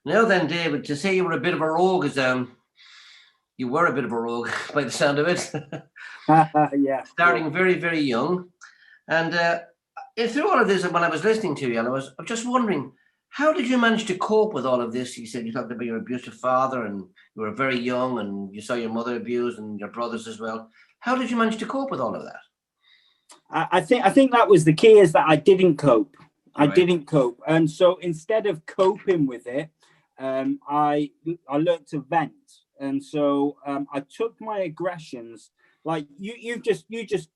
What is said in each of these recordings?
Now then, David, to say you were a bit of a rogue is you were a bit of a rogue by the sound of it. Yeah. Starting very, very young. And through all of this, when I was listening to you, and I was just wondering, how did you manage to cope with all of this? You said you talked about your abusive father, and you were very young, and you saw your mother abused, and your brothers as well. How did you manage to cope with all of that? I think that was the key, is that I didn't cope. I Right. didn't cope. And so instead of coping with it, I learned to vent. And so I took my aggressions, like you just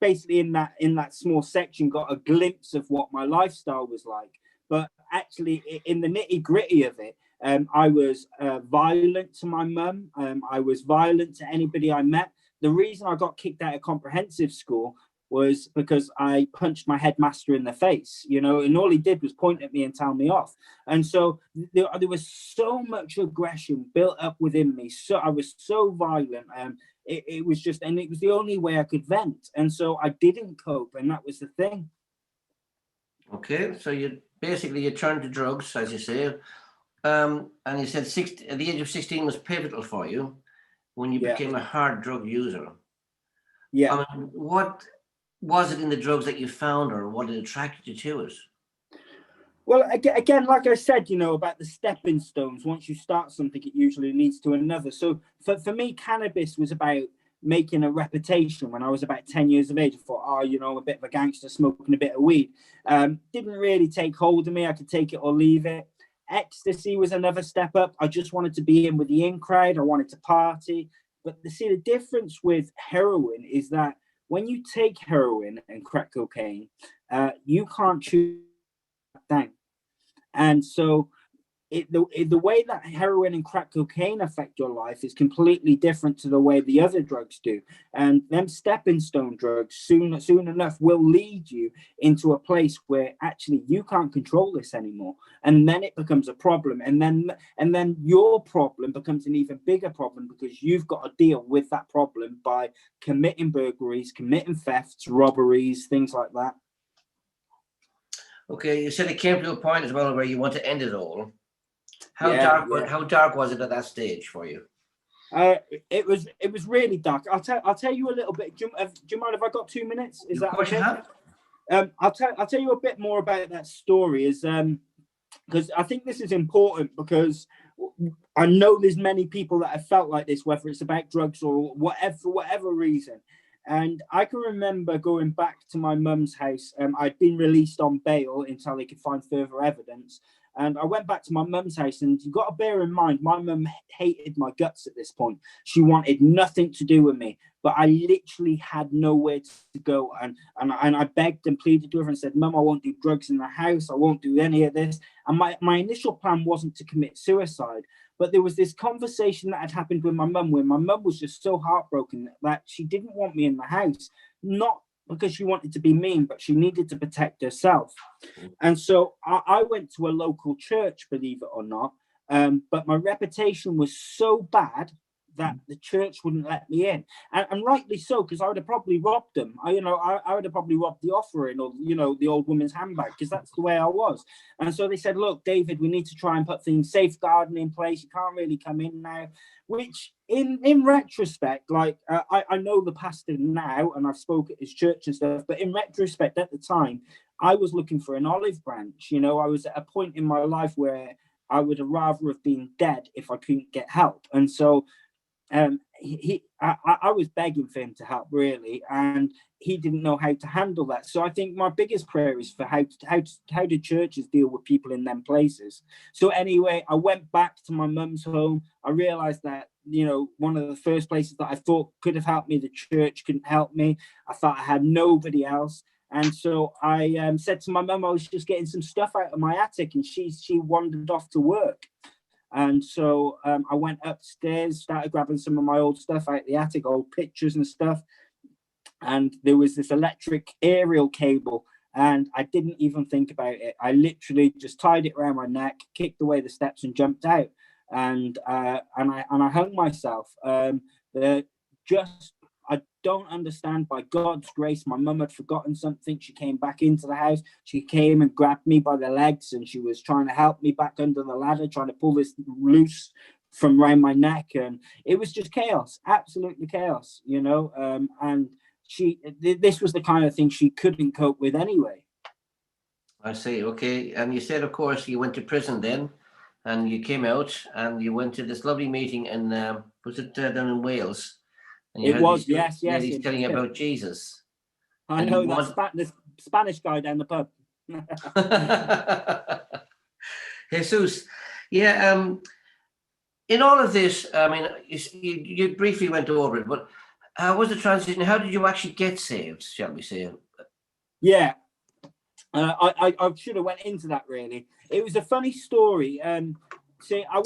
basically in that small section got a glimpse of what my lifestyle was like. But actually in the nitty-gritty of it, I was violent to my mum. I was violent to anybody I met. The reason I got kicked out of comprehensive school was because I punched my headmaster in the face, and all he did was point at me and tell me off. And so there was so much aggression built up within me. So I was so violent. It was just, and it was the only way I could vent. And so I didn't cope, and that was the thing. Okay, so you turned to drugs, as you say, and you said at the age of 16 was pivotal for you when you Yeah. became a hard drug user. Yeah. I mean, what was it in the drugs that you found, or what attracted you to it? Well, again, like I said, about the stepping stones. Once you start something, it usually leads to another. So for me, cannabis was about making a reputation. When I was about 10 years of age, I thought, I'm a bit of a gangster smoking a bit of weed. Didn't really take hold of me. I could take it or leave it. Ecstasy was another step up. I just wanted to be in with the in crowd. I wanted to party. But the difference with heroin is that when you take heroin and crack cocaine, you can't choose down. And so the way that heroin and crack cocaine affect your life is completely different to the way the other drugs do. And them stepping stone drugs soon enough will lead you into a place where actually you can't control this anymore. And then it becomes a problem. And then your problem becomes an even bigger problem, because you've got to deal with that problem by committing burglaries, committing thefts, robberies, things like that. Okay, you said it came to a point as well where you want to end it all. How Yeah, dark? yeah. How dark was it at that stage for you? It was really dark. I'll tell you a little bit. Do you mind if I got 2 minutes? Is Of that course you okay? have. I'll tell you a bit more about that story, is because I think this is important, because I know there's many people that have felt like this, whether it's about drugs or whatever, for whatever reason. And I can remember going back to my mum's house. I'd been released on bail until they could find further evidence. And I went back to my mum's house, and you've got to bear in mind, my mum hated my guts at this point. She wanted nothing to do with me, but I literally had nowhere to go. And I begged and pleaded to her and said, Mum, I won't do drugs in the house. I won't do any of this. And my initial plan wasn't to commit suicide. But there was this conversation that had happened with my mum, where my mum was just so heartbroken that she didn't want me in the house, not because she wanted to be mean, but she needed to protect herself. And so I went to a local church, believe it or not. But my reputation was so bad that the church wouldn't let me in, and rightly so, because I would have probably robbed them. I would have probably robbed the offering, or the old woman's handbag, because that's the way I was. And so they said, "Look, David, we need to try and put things safeguarding in place. You can't really come in now." Which, in retrospect, like I know the pastor now, and I've spoken at his church and stuff. But in retrospect, at the time, I was looking for an olive branch. I was at a point in my life where I would have rather have been dead if I couldn't get help. And so I was begging for him to help, really, and he didn't know how to handle that. So I think my biggest prayer is for how do churches deal with people in them places. So anyway, I went back to my mum's home. I realized that one of the first places that I thought could have helped me, the church couldn't help me. I thought I had nobody else. And so I said to my mum I was just getting some stuff out of my attic, and she wandered off to work. And so I went upstairs, started grabbing some of my old stuff out of the attic, old pictures and stuff. And there was this electric aerial cable, and I didn't even think about it. I literally just tied it around my neck, kicked away the steps, and jumped out. And I hung myself. I don't understand. By God's grace, my mum had forgotten something. She came back into the house. She came and grabbed me by the legs, and she was trying to help me back under the ladder, trying to pull this loose from around my neck. And it was just chaos, absolutely chaos, you know. And this was the kind of thing she couldn't cope with anyway. I see. Okay. And you said, of course, you went to prison then, and you came out, and you went to this lovely meeting in, was it down in Wales? And you It heard was, these yes. ladies telling you about Jesus. I And know you the Spanish guy down the pub. Jesus. Yeah. In all of this, I mean, you briefly went over it, but how was the transition? How did you actually get saved, shall we say? Yeah. I should have went into that really. It was a funny story. See, I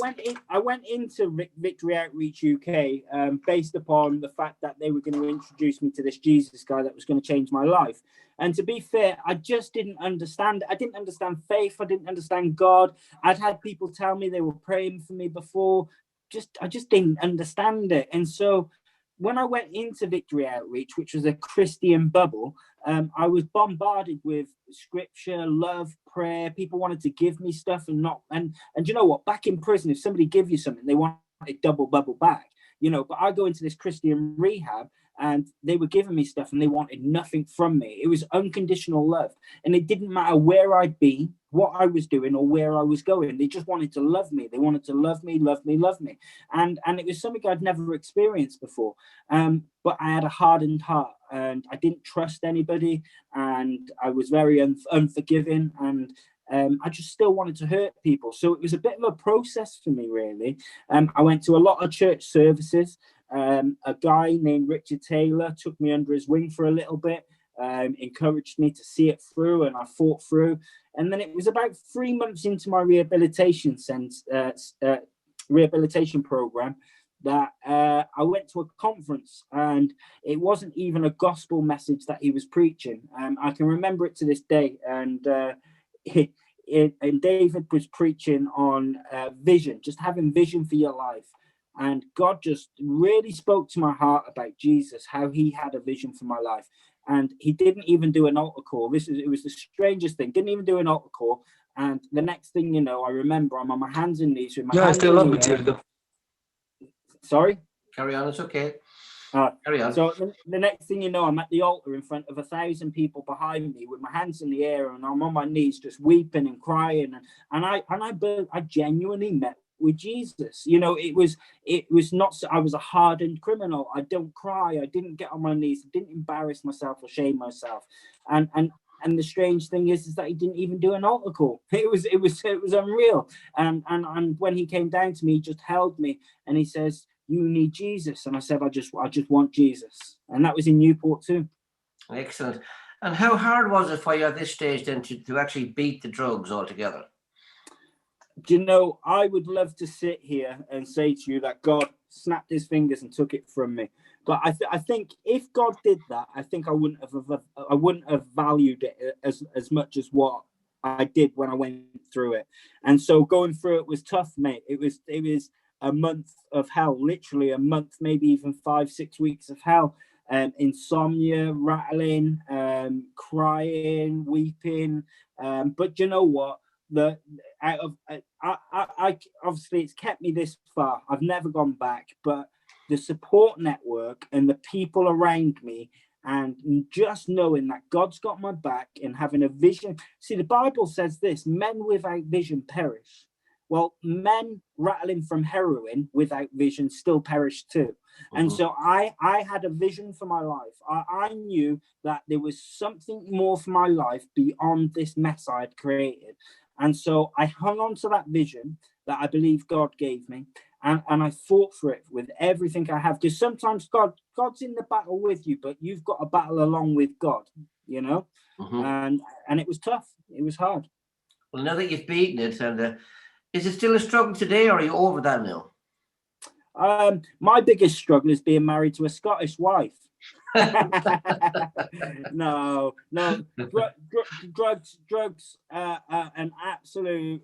went into Victory Outreach UK based upon the fact that they were going to introduce me to this Jesus guy that was going to change my life. And to be fair, I just didn't understand. I didn't understand faith. I didn't understand God. I'd had people tell me they were praying for me before. I just didn't understand it. And so when I went into Victory Outreach, which was a Christian bubble, I was bombarded with scripture, love, prayer. People wanted to give me stuff and you know what? Back in prison, if somebody give you something, they want a double bubble back, you know. But I go into this Christian rehab, and they were giving me stuff, and they wanted nothing from me. It was unconditional love, and it didn't matter where I'd be, what I was doing, or where I was going. They just wanted to love me. They wanted to love me, love me, love me, and it was something I'd never experienced before. But I had a hardened heart, and I didn't trust anybody, and I was very unforgiving, and I just still wanted to hurt people. So it was a bit of a process for me, really. I went to a lot of church services. A guy named Richard Taylor took me under his wing for a little bit, encouraged me to see it through, and I fought through. And then it was about 3 months into my rehabilitation program that I went to a conference, and it wasn't even a gospel message that he was preaching. I can remember it to this day. And David was preaching on vision, just having vision for your life. And God just really spoke to my heart about Jesus, how he had a vision for my life. And he didn't even do an altar call. It was the strangest thing. Didn't even do an altar call. And the next thing you know, I remember I'm on my hands and knees with my hands in the air. Sorry? Carry on, it's okay. Carry on. So the next thing you know, I'm at the altar in front of 1,000 people behind me with my hands in the air, and I'm on my knees just weeping and crying. And I genuinely met with Jesus. You know, it was not, I was a hardened criminal. I don't cry. I didn't get on my knees. I didn't embarrass myself or shame myself. And the strange thing is that he didn't even do an altar call. It was unreal. And when he came down to me, he just held me and he says, "You need Jesus." And I said, I just want Jesus. And that was in Newport too. Excellent. And how hard was it for you at this stage then to actually beat the drugs altogether? Do you know, I would love to sit here and say to you that God snapped his fingers and took it from me. But I think if God did that, I think I wouldn't have valued it as much as what I did when I went through it. And so going through it was tough, mate. It was a month of hell, literally a month, maybe even 5-6 weeks of hell. Insomnia, rattling, crying, weeping. But you know what? I obviously it's kept me this far. I've never gone back, but the support network and the people around me, and just knowing that God's got my back and having a vision. See, the Bible says this: men without vision perish. Well, men rattling from heroin without vision still perish too. And so I had a vision for my life. I knew that there was something more for my life beyond this mess I had created. And so I hung on to that vision that I believe God gave me. And I fought for it with everything I have. Because sometimes God's in the battle with you, but you've got a battle along with God, you know? And it was tough. It was hard. Well, now that you've beaten it, and is it still a struggle today, or are you over that now? My biggest struggle is being married to a Scottish wife. No, drugs, an absolute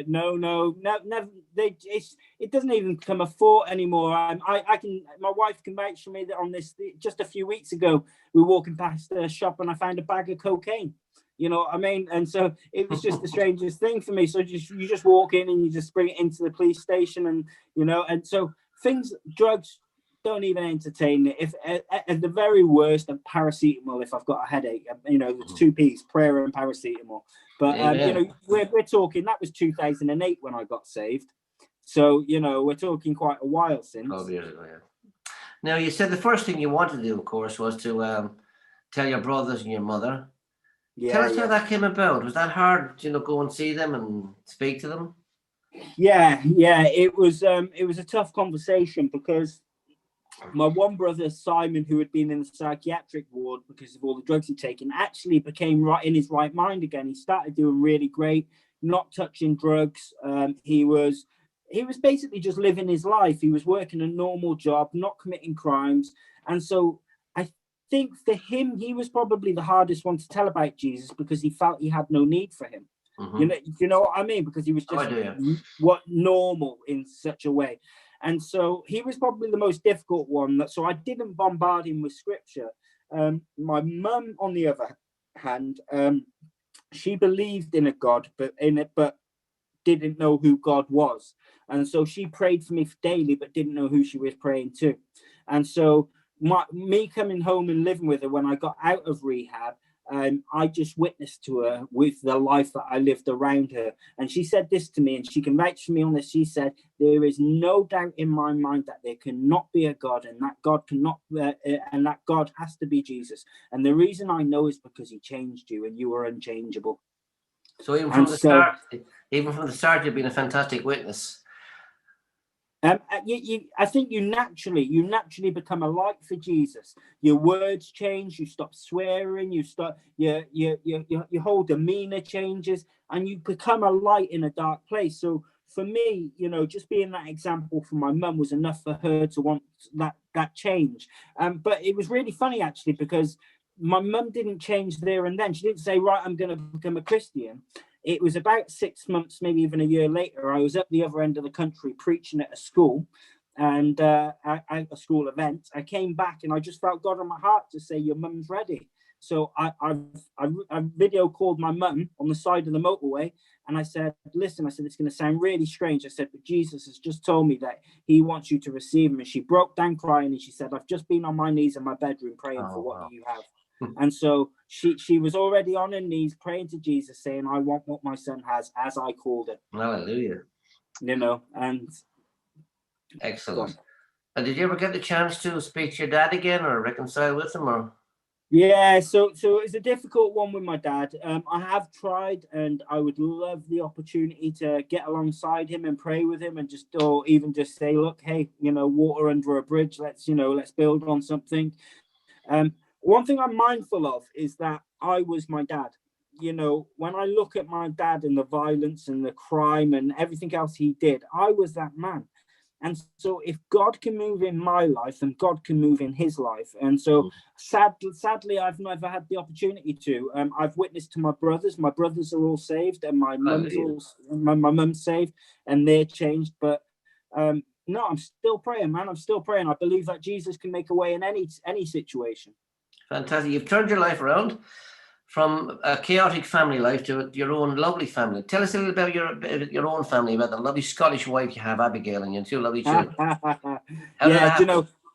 no, never. It doesn't even become a thought anymore. My wife can vouch for me that on this. Just a few weeks ago, we were walking past a shop and I found a bag of cocaine. You know what I mean? And so it was just the strangest thing for me. So you just walk in and you just bring it into the police station, and and so drugs. Don't even entertain it. If at the very worst, a paracetamol if I've got a headache. The 2 P's, prayer and paracetamol. But we're talking, that was 2008 when I got saved. So we're talking quite a while since. 12 years ago, yeah. Now, you said the first thing you wanted to do, of course, was to tell your brothers and your mother. Yeah, tell us how that came about. Was that hard? Go and see them and speak to them? Yeah. It was a tough conversation because my one brother, Simon, who had been in the psychiatric ward because of all the drugs he'd taken, actually became right in his right mind again. He started doing really great, not touching drugs. He was basically just living his life. He was working a normal job, not committing crimes. And so I think for him, he was probably the hardest one to tell about Jesus because he felt he had no need for him. Mm-hmm. You know what I mean? Because he was just normal in such a way. And so he was probably the most difficult one. So I didn't bombard him with scripture. My mum, on the other hand, she believed in a God, but didn't know who God was. And so she prayed for me daily, but didn't know who she was praying to. And so me coming home and living with her when I got out of rehab, I just witnessed to her with the life that I lived around her. And she said this to me, and she can vouch for me on this. She said, there is no doubt in my mind that there cannot be a God, and that God cannot, and that God has to be Jesus. And the reason I know is because he changed you and you were unchangeable. So even from the start, you've been a fantastic witness. I think you naturally become a light for Jesus. Your words change. You stop swearing. You start your whole demeanor changes, and you become a light in a dark place. So for me, just being that example for my mum was enough for her to want that change. But it was really funny actually because my mum didn't change there and then. She didn't say, right, I'm going to become a Christian. It was about 6 months, maybe even a year later, I was at the other end of the country preaching at a school and a school event. I came back and I just felt God on my heart to say, your mum's ready. So I video called my mum on the side of the motorway. And I said, listen, it's going to sound really strange. I said, but Jesus has just told me that he wants you to receive him. And she broke down crying and she said, I've just been on my knees in my bedroom praying for what you have. And so she was already on her knees praying to Jesus, saying, I want what my son has, as I called it. Hallelujah. And excellent. And did you ever get the chance to speak to your dad again or reconcile with him? Or yeah, so it's a difficult one with my dad. I have tried, and I would love the opportunity to get alongside him and pray with him, and or even just say, look, hey, water under a bridge. Let's build on something. One thing I'm mindful of is that I was my dad. When I look at my dad and the violence and the crime and everything else he did, I was that man. And so if God can move in my life, then God can move in his life. And so sadly, I've never had the opportunity to. I've witnessed to my brothers. My brothers are all saved, and my mum's saved, and they're changed. But no, I'm still praying, man. I'm still praying. I believe that Jesus can make a way in any situation. Fantastic. You've turned your life around from a chaotic family life to your own lovely family. Tell us a little about your own family, about the lovely Scottish wife you have, Abigail, and your 2 lovely children.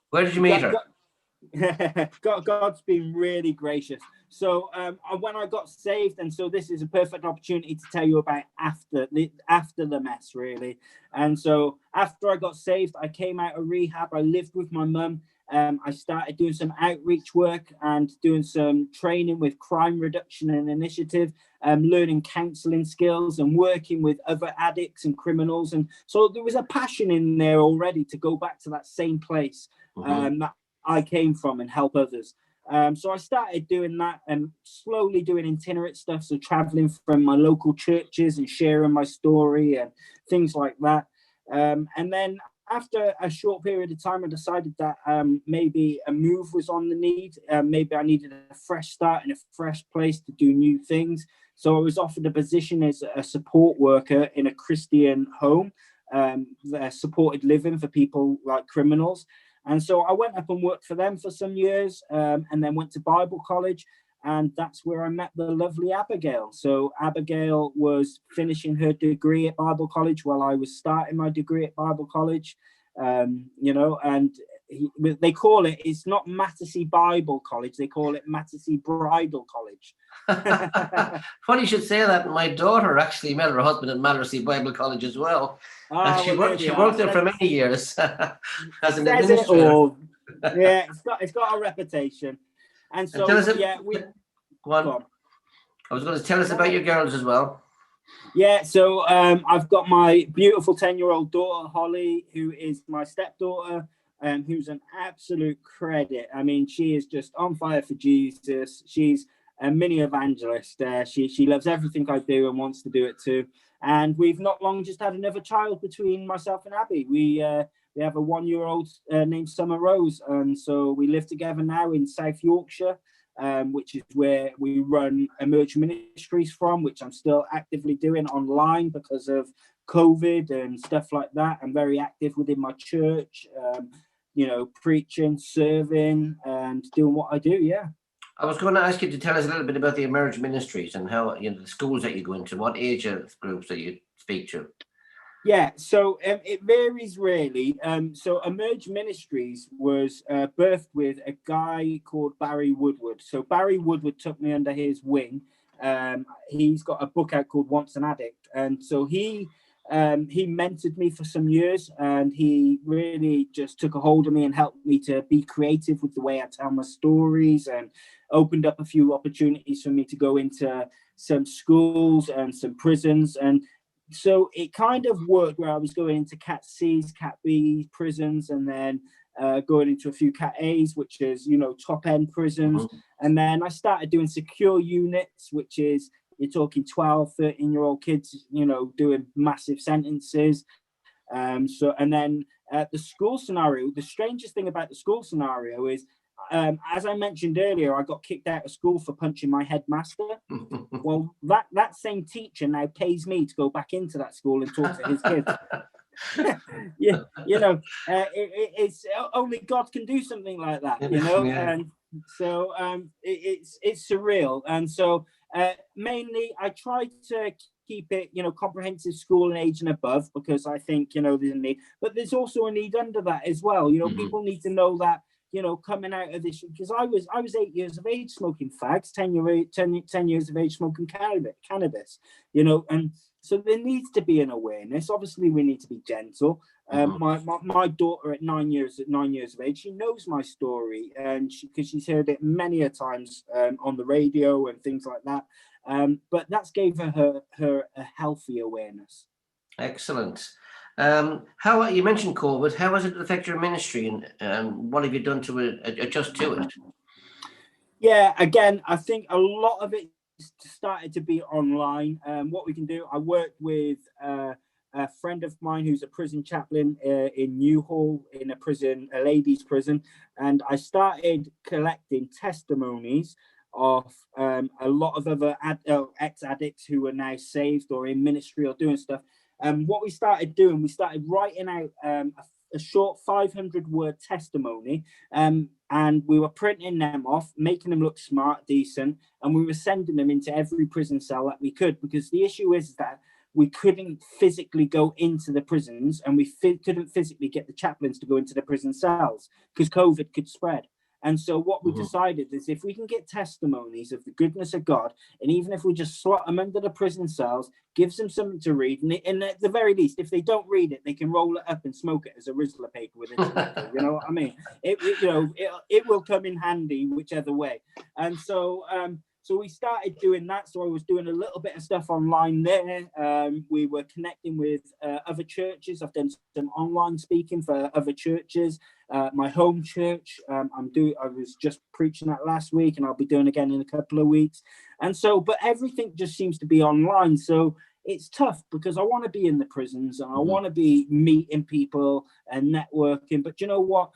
Where did you meet her? God's been really gracious. So when I got saved, and so this is a perfect opportunity to tell you about after the mess, really. And so after I got saved, I came out of rehab. I lived with my mum. I started doing some outreach work and doing some training with crime reduction and initiative, learning counseling skills and working with other addicts and criminals. And so there was a passion in there already to go back to that same place that I came from and help others. So I started doing that and slowly doing itinerant stuff. So traveling from my local churches and sharing my story and things like that. And then after a short period of time, I decided that maybe a move was on the need. Maybe I needed a fresh start in a fresh place to do new things. So I was offered a position as a support worker in a Christian home, supported living for people like criminals. And so I went up and worked for them for some years, and then went to Bible college. And that's where I met the lovely Abigail. So Abigail was finishing her degree at Bible college while I was starting my degree at Bible college. And they call it's not Mattersey Bible College, they call it Mattersey Bridal College. Funny you should say that. My daughter actually met her husband at Mattersey Bible College as well. And she worked there for many years as an administrator. Yeah, it's got a reputation. And so, go on. Go on. I was going to tell us about your girls as well. Yeah, so I've got my beautiful 10-year-old daughter, Holly, who is my stepdaughter, who's an absolute credit. I mean, she is just on fire for Jesus. She's a mini evangelist. She loves everything I do and wants to do it too. And we've not long just had another child between myself and Abby. We have a 1-year-old named Summer Rose. And so we live together now in South Yorkshire, which is where we run Emerge Ministries from, which I'm still actively doing online because of COVID and stuff like that. I'm very active within my church, preaching, serving, and doing what I do. Yeah. I was going to ask you to tell us a little bit about the Emerge Ministries and how, the schools that you go into, what age groups that you speak to. Yeah, so it varies really. So Emerge Ministries was birthed with a guy called Barry Woodward. So Barry Woodward took me under his wing. He's got a book out called Once an Addict. And so he mentored me for some years, and he really just took a hold of me and helped me to be creative with the way I tell my stories, and opened up a few opportunities for me to go into some schools and some prisons. And so it kind of worked where I was going into Cat C's, Cat B's prisons, and then going into a few Cat A's, which is, top end prisons. Mm-hmm. And then I started doing secure units, which is, you're talking 12, 13-year-old kids, doing massive sentences. And then the school scenario, the strangest thing about the school scenario is, as I mentioned earlier, I got kicked out of school for punching my headmaster. Well, that same teacher now pays me to go back into that school and talk to his kids. It's only God can do something like that, Yeah. And so it's surreal. And so mainly I try to keep it, comprehensive school and age and above, because I think, there's a need, but there's also a need under that as well. Mm-hmm. People need to know that, coming out of this, because I was 8 years of age smoking fags, 10 years of age smoking cannabis, and so there needs to be an awareness. Obviously, we need to be gentle. My daughter at 9 years of age, she knows my story, and because she's heard it many a times on the radio and things like that. But that's gave her a healthy awareness. Excellent. How you mentioned COVID? How has it affected your ministry, and what have you done to adjust to it? Yeah, again, I think a lot of it started to be online. What we can do, I worked with a friend of mine who's a prison chaplain in Newhall, in a ladies' prison, and I started collecting testimonies of a lot of other ex-addicts who are now saved or in ministry or doing stuff. What we started doing, we started writing out a short 500-word testimony, and we were printing them off, making them look smart, decent, and we were sending them into every prison cell that we could, because the issue is that we couldn't physically go into the prisons, and we couldn't physically get the chaplains to go into the prison cells because COVID could spread. And so what we decided is, if we can get testimonies of the goodness of God, and even if we just slot them under the prison cells, gives them something to read, and at the very least, if they don't read it, they can roll it up and smoke it as a Rizzler paper with a tobacco. You know what I mean? It will come in handy whichever way. And so so we started doing that. So I was doing a little bit of stuff online there. We were connecting with other churches. I've done some online speaking for other churches. My home church, I was just preaching that last week, and I'll be doing again in a couple of weeks. And so, but everything just seems to be online. So it's tough because I want to be in the prisons and I want to be meeting people and networking. But you know what?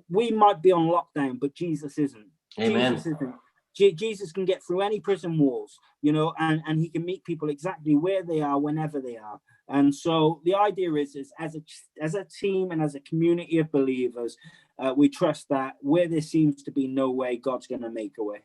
We might be on lockdown, but Jesus isn't. Amen. Jesus isn't. Jesus can get through any prison walls, you know, and he can meet people exactly where they are, whenever they are. And so the idea is as a team and as a community of believers, we trust that where there seems to be no way, God's going to make a way.